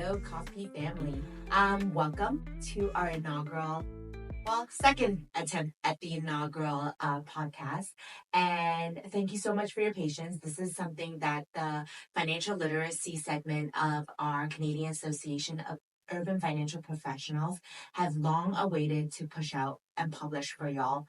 Hello, CAUFP family. Welcome to our second attempt at the inaugural podcast. And thank you so much for your patience. This is something that the financial literacy segment of our Canadian Association of Urban Financial Professionals have long awaited to push out and publish for y'all.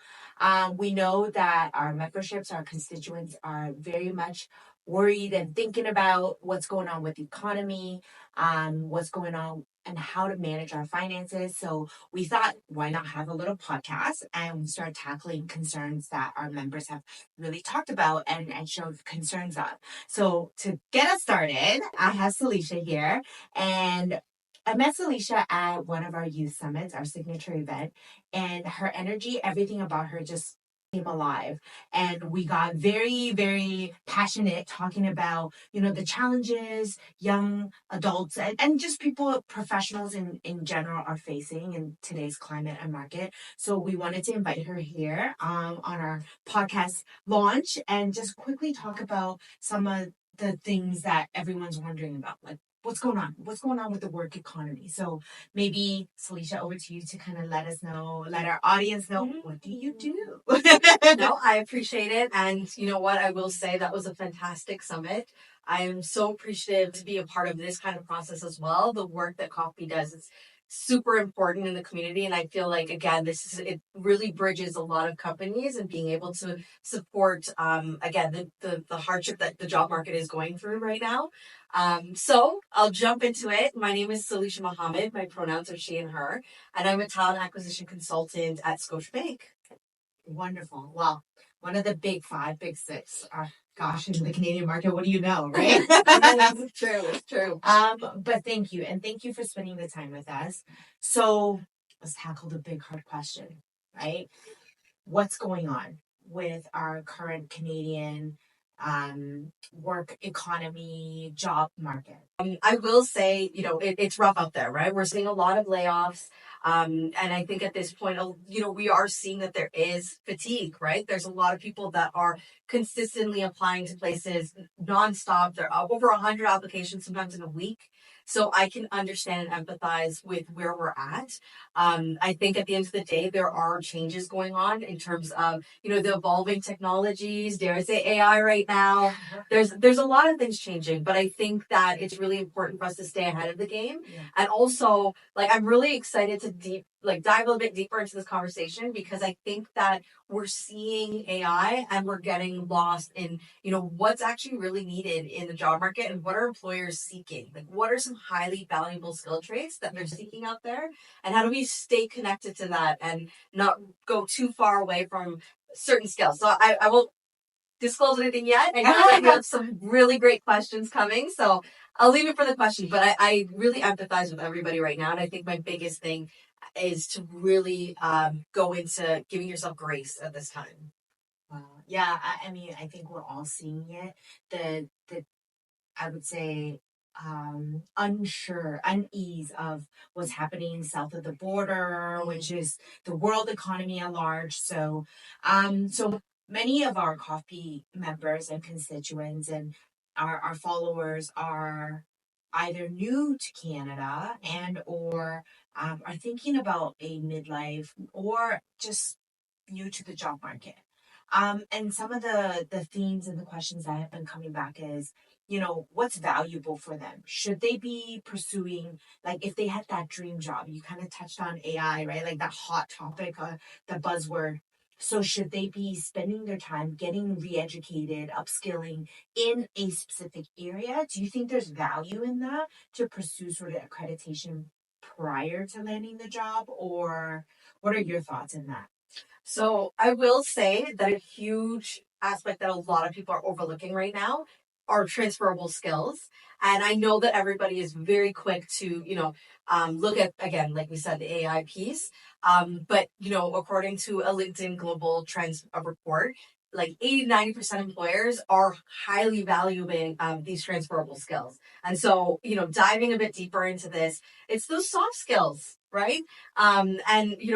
We know that our memberships, our constituents are very much worried and thinking about what's going on with the economy, what's going on and how to manage our finances. So we thought, why not have a little podcast and start tackling concerns that our members have really talked about and showed concerns of. So to get us started, I have Celicia here, and I met Celicia at one of our youth summits, our signature event, and her energy, everything about her just came alive. And we got very, very passionate talking about, the challenges young adults and just people, professionals in general are facing in today's climate and market. So we wanted to invite her here on our podcast launch and just quickly talk about some of the things that everyone's wondering about, like what's going on with the work economy. So maybe Celicia, over to you to kind of let our audience know, what do you do? No, I appreciate it. And you know what? I will say that was a fantastic summit. I am so appreciative to be a part of this kind of process as well. The work that CAUFP does is super important in the community. And I feel like, again, it really bridges a lot of companies and being able to support, again, the hardship that the job market is going through right now. So I'll jump into it. My name is Celicia Mohammed. My pronouns are she and her. And I'm a talent acquisition consultant at Scotiabank. Wonderful. Well, one of the big five, big six. Gosh, in the Canadian market, what do you know, right? It's true. But thank you, and thank you for spending the time with us. So let's tackle the big hard question, right? What's going on with our current Canadian work economy, job market? I will say, it's rough out there, right? We're seeing a lot of layoffs. And I think at this point, we are seeing that there is fatigue, right? There's a lot of people that are consistently applying to places nonstop. There are over 100 applications sometimes in a week. So I can understand and empathize with where we're at. I think at the end of the day, there are changes going on in terms of, the evolving technologies, dare I say AI right now. There's a lot of things changing, but I think that it's really important for us to stay ahead of the game. Yeah. And also, I'm really excited to dive a little bit deeper into this conversation, because I think that we're seeing AI and we're getting lost in, what's actually really needed in the job market and what are employers seeking? Like, what are some highly valuable skill traits that they're seeking out there? And how do we stay connected to that and not go too far away from certain skills? So I won't disclose anything yet. I know that we have some really great questions coming, so I'll leave it for the question. But I really empathize with everybody right now. And I think my biggest thing is to really go into giving yourself grace at this time. Yeah, I mean, I think we're all seeing it. The I would say unease of what's happening south of the border, which is the world economy at large. So many of our CAUFP members and constituents and our followers are either new to Canada and or are thinking about a midlife or just new to the job market. And some of the themes and the questions that have been coming back is, what's valuable for them? Should they be pursuing, like, if they had that dream job? You kind of touched on AI, right? Like that hot topic, the buzzword. So should they be spending their time getting re-educated, upskilling in a specific area? Do you think there's value in that to pursue sort of accreditation prior to landing the job? Or what are your thoughts in that? So I will say that a huge aspect that a lot of people are overlooking right now are transferable skills. And I know that everybody is very quick to, look at, again, like we said, the AI piece. But, according to a LinkedIn Global Trends report, like 80-90% employers are highly valuing these transferable skills. And so, diving a bit deeper into this, it's those soft skills, right? And,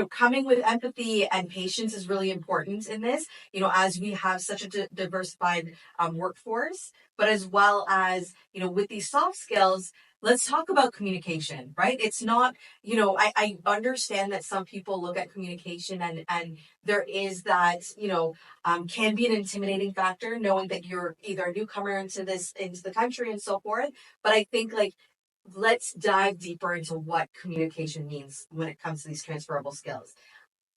coming with empathy and patience is really important in this, as we have such a diversified workforce, but as well as, with these soft skills, let's talk about communication, right? It's not, I understand that some people look at communication and there is that, can be an intimidating factor knowing that you're either a newcomer into the country and so forth. But I think like, let's dive deeper into what communication means when it comes to these transferable skills.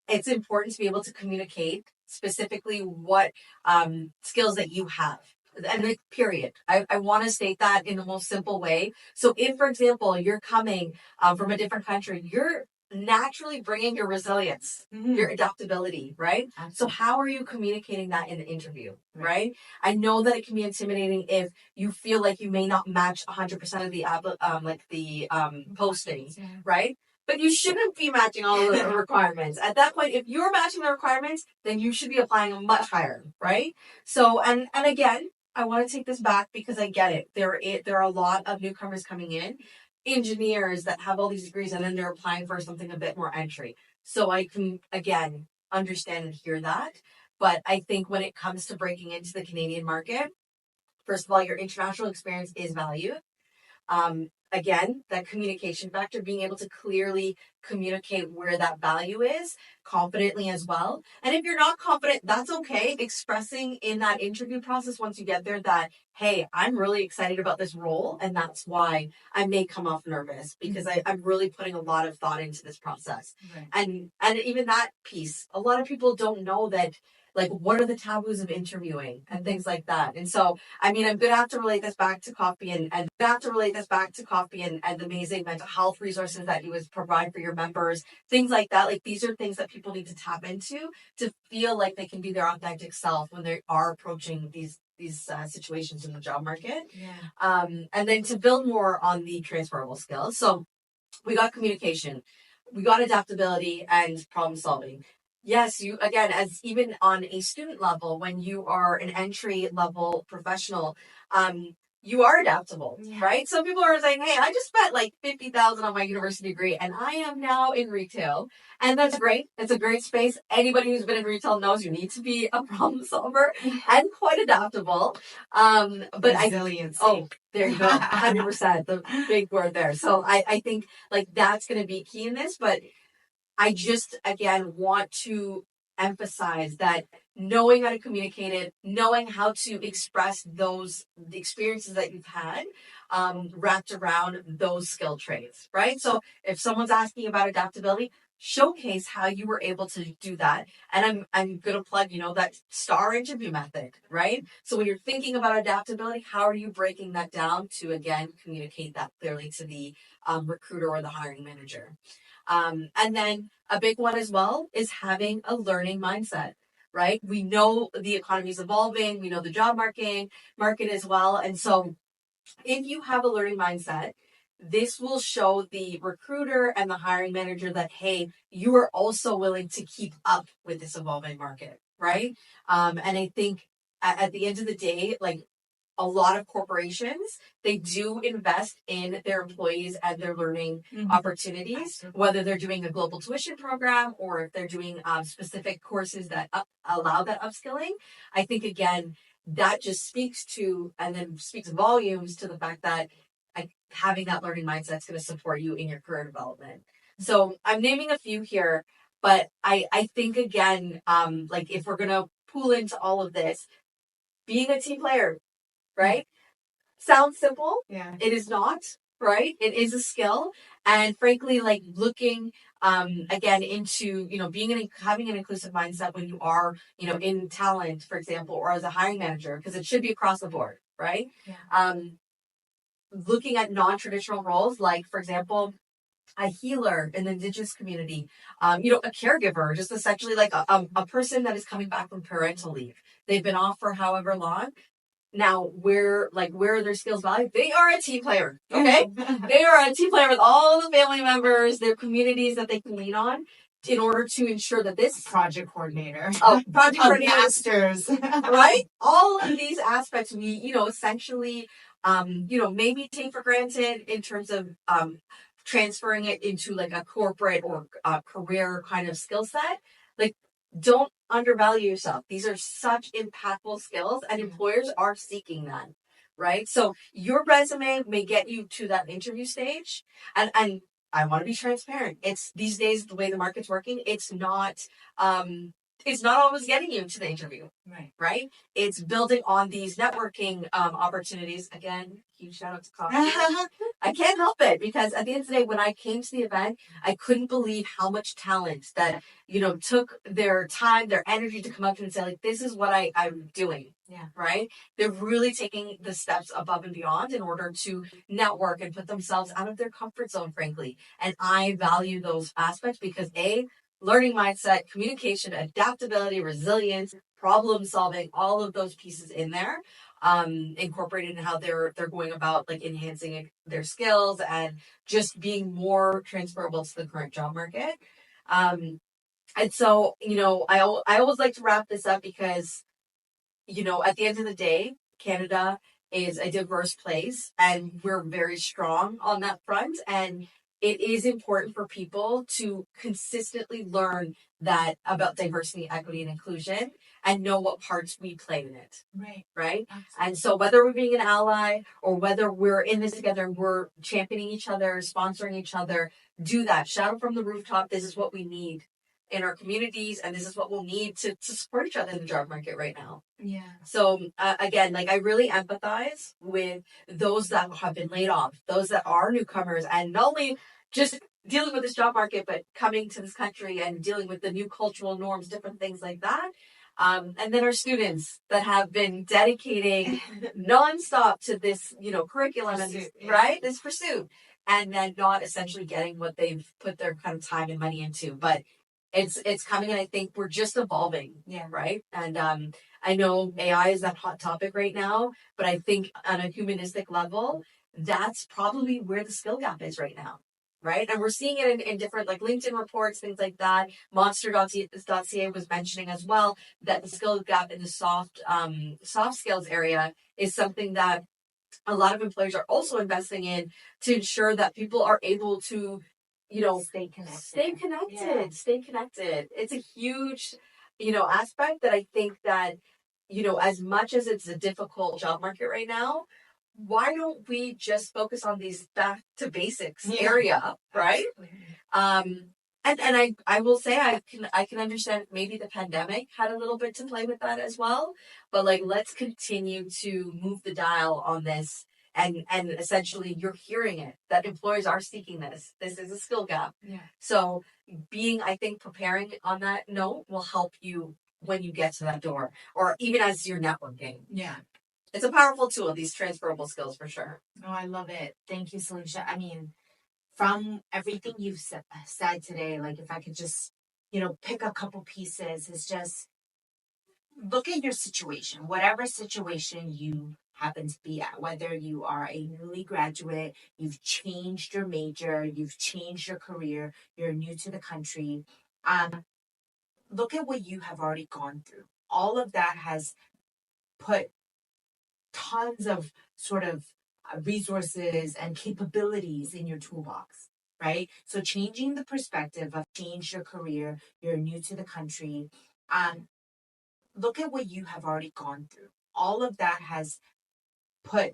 It's important to be able to communicate specifically what skills that you have. And like, period. I want to state that in the most simple way. So if, for example, you're coming from a different country, you're naturally bringing your resilience, your adaptability, right? Absolutely. So how are you communicating that in the interview, right? I know that it can be intimidating if you feel like you may not match 100% of the postings, right? But you shouldn't be matching all the requirements. At that point, if you're matching the requirements, then you should be applying much higher, right? So, and again, I want to take this back because I get it. There are a lot of newcomers coming in, engineers that have all these degrees, and then they're applying for something a bit more entry. So I can, again, understand and hear that. But I think when it comes to breaking into the Canadian market, first of all, your international experience is valued. Again, that communication factor, being able to clearly communicate where that value is confidently as well. And if you're not confident, that's okay. Expressing in that interview process once you get there that, hey, I'm really excited about this role. And that's why I may come off nervous because I'm really putting a lot of thought into this process. Right. And even that piece, a lot of people don't know that, like, what are the taboos of interviewing and things like that. And so, I mean, I'm going to have to relate this back to CAUFP and the amazing mental health resources that you would provide for your members, things like that. Like, these are things that people need to tap into to feel like they can be their authentic self when they are approaching these situations in the job market. Yeah. And then to build more on the transferable skills. So we got communication, we got adaptability and problem solving. Yes, you, again, as even on a student level, when you are an entry level professional, you are adaptable, right? Some people are saying, hey, I just spent like $50,000 on my university degree and I am now in retail. And that's great. It's a great space. Anybody who's been in retail knows you need to be a problem solver and quite adaptable. But resiliency. There you go. 100%. The big word there. So I think like that's going to be key in this, but I just, again, want to emphasize that knowing how to communicate it, knowing how to express the experiences that you've had, wrapped around those skill traits, right? So if someone's asking about adaptability, showcase how you were able to do that. And I'm going to plug, that STAR interview method, right? So when you're thinking about adaptability, how are you breaking that down to, again, communicate that clearly to the recruiter or the hiring manager? And then a big one as well is having a learning mindset, right? We know the economy is evolving. We know the job market as well. And so if you have a learning mindset, this will show the recruiter and the hiring manager that, hey, you are also willing to keep up with this evolving market, right? And I think at the end of the day, like, a lot of corporations, they do invest in their employees and their learning opportunities, whether they're doing a global tuition program or if they're doing specific courses that allow that upskilling. I think, again, that just speaks volumes to the fact that having that learning mindset is going to support you in your career development. So I'm naming a few here, but I think, again, like, if we're going to pool into all of this, being a team player, right? Sounds simple. Yeah. It is not, right? It is a skill. And frankly, like, looking again into, having an inclusive mindset when you are, in talent, for example, or as a hiring manager, because it should be across the board, right? Yeah. Looking at non-traditional roles, like, for example, a healer in the Indigenous community, a caregiver, just essentially like a person that is coming back from parental leave. They've been off for however long. Now, where are their skills valued? They are a team player, okay? They are a team player with all the family members, their communities that they can lean on in order to ensure that this project coordinator, masters, right? All of these aspects we, essentially, maybe take for granted in terms of transferring it into like a corporate or career kind of skill set, like don't undervalue yourself. These are such impactful skills and employers are seeking that, right? So your resume may get you to that interview stage, and I want to be transparent. It's these days, the way the market's working, it's not always getting you to the interview, right? It's building on these networking opportunities. Again, huge shout out to CAUFP. I can't help it because at the end of the day, when I came to the event, I couldn't believe how much talent that, took their time, their energy to come up to me and say, like, this is what I'm doing. Yeah. Right? They're really taking the steps above and beyond in order to network and put themselves out of their comfort zone, frankly. And I value those aspects because learning mindset, communication, adaptability, resilience, problem solving, all of those pieces in there, incorporated in how they're going about like enhancing their skills and just being more transferable to the current job market. And so, I always like to wrap this up because, at the end of the day, Canada is a diverse place and we're very strong on that front. And it is important for people to consistently learn that about diversity, equity, and inclusion and know what parts we play in it. Right. Absolutely. And so whether we're being an ally or whether we're in this together and we're championing each other, sponsoring each other, do that. Shout from the rooftop. This is what we need in our communities, and this is what we'll need to support each other in the job market right now. Yeah. So again, like I really empathize with those that have been laid off, those that are newcomers, and not only just dealing with this job market, but coming to this country and dealing with the new cultural norms, different things like that. And then our students that have been dedicating nonstop to this, curriculum Pursuit, and right, this pursuit, and then not essentially getting what they've put their kind of time and money into, but it's coming, and I think we're just evolving. Yeah. Right. And I know AI is that hot topic right now, but I think on a humanistic level, that's probably where the skill gap is right now. Right. And we're seeing it in different like LinkedIn reports, things like that. Monster.ca was mentioning as well that the skill gap in the soft skills area is something that a lot of employers are also investing in to ensure that people are able to stay connected. Stay connected. It's a huge, aspect that I think that, as much as it's a difficult job market right now, why don't we just focus on these back to basics area, right? And I will say I can understand maybe the pandemic had a little bit to play with that as well, but like let's continue to move the dial on this. And essentially you're hearing it that employers are seeking this. This is a skill gap. Yeah. So I think preparing on that note will help you when you get to that door or even as you're networking. Yeah. It's a powerful tool, these transferable skills for sure. Oh, I love it. Thank you, Salisha. I mean, from everything you've said today, like if I could just, pick a couple pieces, it's just look at your situation, whatever situation you happen to be at, whether you are a newly graduate, you've changed your major, you've changed your career, you're new to the country. Look at what you have already gone through. All of that has put tons of sort of resources and capabilities in your toolbox, right? So changing the perspective of change your career, you're new to the country. Look at what you have already gone through. All of that has put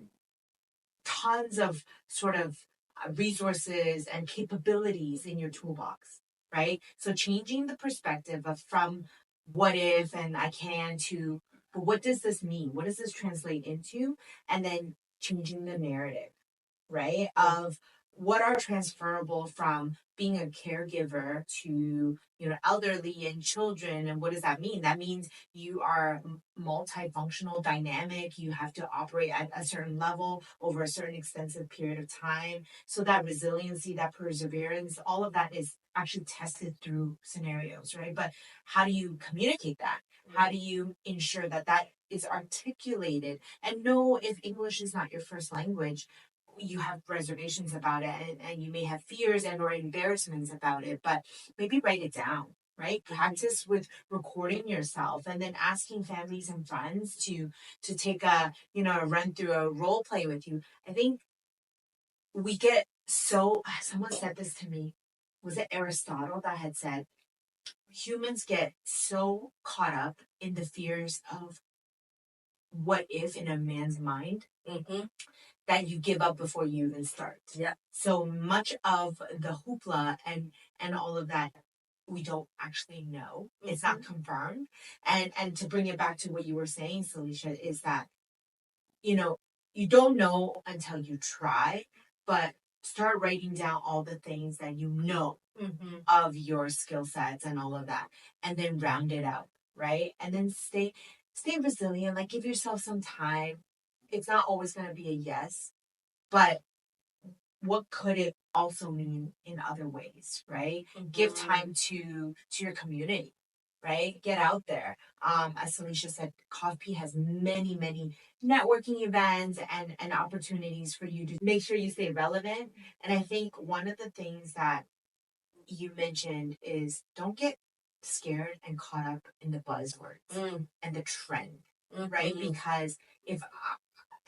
tons of sort of resources and capabilities in your toolbox, right? So changing the perspective of from what if and I can to, but what does this mean? What does this translate into? And then changing the narrative, right? Of what are transferable from being a caregiver to, elderly and children. And what does that mean? That means you are multifunctional, dynamic. You have to operate at a certain level over a certain extensive period of time. So that resiliency, that perseverance, all of that is actually tested through scenarios, right? But how do you communicate that? How do you ensure that that is articulated? And know if English is not your first language, you have reservations about it and you may have fears and or embarrassments about it, but maybe write it down, right? Practice with recording yourself and then asking families and friends to take a run through a role play with you. I think we get so someone said this to me. Was it Aristotle that had said humans get so caught up in the fears of what if in a man's mind that you give up before you even start. Yeah. So much of the hoopla and all of that we don't actually know. It's not confirmed. And to bring it back to what you were saying, Salisha, is that you don't know until you try, but start writing down all the things that you know of your skill sets and all of that, and then round it out, right? And then stay resilient. Like give yourself some time. It's not always going to be a yes, but what could it also mean in other ways, right? Give time to your community, right? Get out there. As Salisha said, CAUFP has many, many networking events and opportunities for you to make sure you stay relevant. And I think one of the things that you mentioned is don't get scared and caught up in the buzzwords and the trend, right? Because if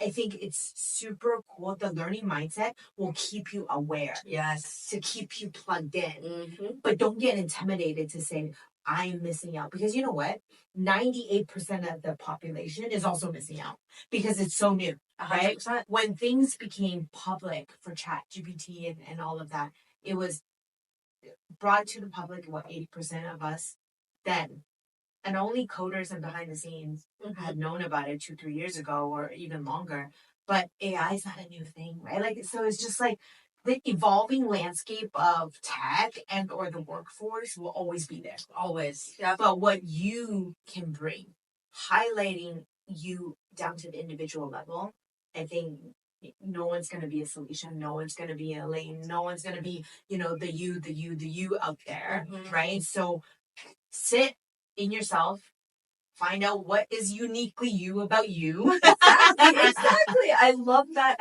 I think it's super cool. The learning mindset will keep you aware. Yes. To keep you plugged in. But don't get intimidated to say, I am missing out. Because you know what? 98% of the population is also missing out because it's so new, right? 100%. When things became public for ChatGPT and all of that, it was brought to the public, 80% of us then. And only coders and behind the scenes had known about it 2-3 years ago or even longer. But AI is not a new thing, right? Like, so it's just like the evolving landscape of tech and or the workforce will always be there. Always. Yeah. But what you can bring, highlighting you down to the individual level, I think no one's going to be a solution. No one's going to be a lane. No one's going to be, the you out there, right? So sit in yourself, find out what is uniquely you about you. Exactly. I love that.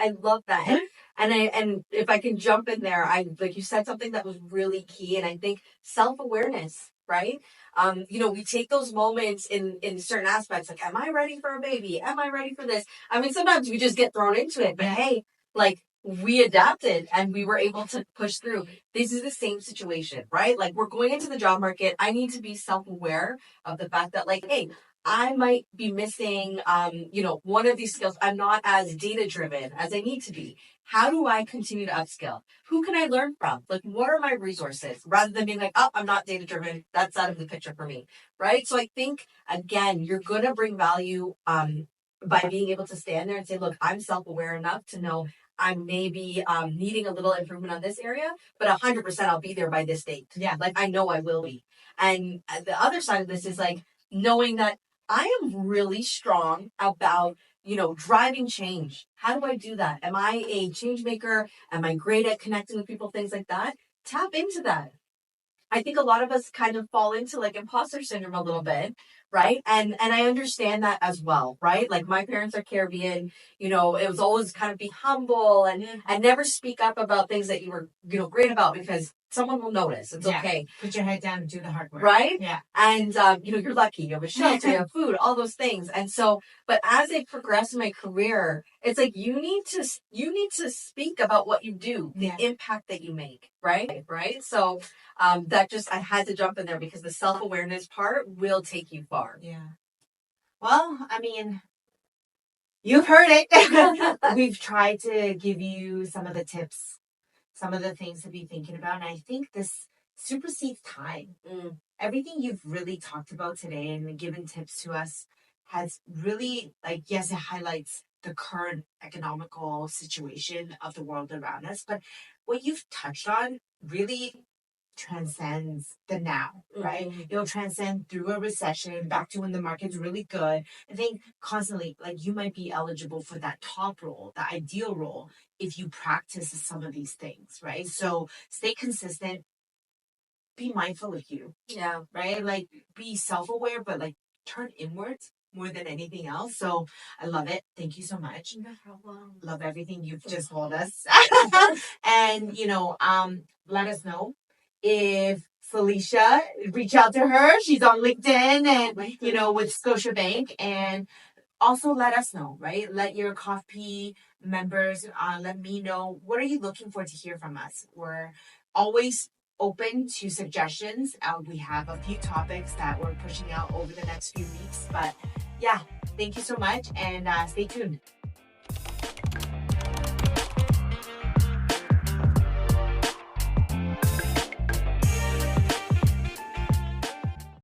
And if I can jump in there, like you said something that was really key, and I think self-awareness, right? We take those moments in certain aspects, like, am I ready for a baby? Am I ready for this? I mean, sometimes we just get thrown into it, but hey, like we adapted and we were able to push through. This is the same situation, right? Like we're going into the job market. I need to be self-aware of the fact that, like, hey, I might be missing, one of these skills. I'm not as data driven as I need to be. How do I continue to upskill? Who can I learn from? Like, what are my resources? Rather than being like, oh, I'm not data driven. That's out of the picture for me. Right. So I think, again, you're going to bring value, by being able to stand there and say, look, I'm self-aware enough to know I may be needing a little improvement on this area, but 100% I'll be there by this date. Yeah. Like, I know I will be. And the other side of this is like knowing that I am really strong about, driving change. How do I do that? Am I a change maker? Am I great at connecting with people? Things like that. Tap into that. I think a lot of us kind of fall into like imposter syndrome a little bit, right? And I understand that as well, right? Like my parents are Caribbean, it was always kind of be humble and never speak up about things that you were, great about because someone will notice. It's okay. Put your head down and do the hard work. Right? Yeah. And, you're lucky. You have a shelter, you have food, all those things. And so, but as I progress in my career, it's like, you need to speak about what you do, the impact that you make. Right? Right. So, I had to jump in there because the self-awareness part will take you far. Yeah. Well, I mean, you've heard it. We've tried to give you some of the tips, some of the things to be thinking about. And I think this supersedes time. Everything you've really talked about today and given tips to us has really, yes, it highlights the current economical situation of the world around us. But what you've touched on really transcends the now, right? It'll transcend through a recession back to when the market's really good. I think constantly, like you might be eligible for that top role, the ideal role, if you practice some of these things, right? So stay consistent, be mindful of you. Yeah. Right? Like be self-aware, but like turn inwards more than anything else. So I love it. Thank you so much. No problem. Love everything you've just told us. And let us know if Felicia, reach out to her. She's on LinkedIn and with Scotiabank, and also let us know, right? Let your CAUFP members, let me know, what are you looking for to hear from us? We're always open to suggestions. We have a few topics that we're pushing out over the next few weeks, but yeah, thank you so much, and stay tuned.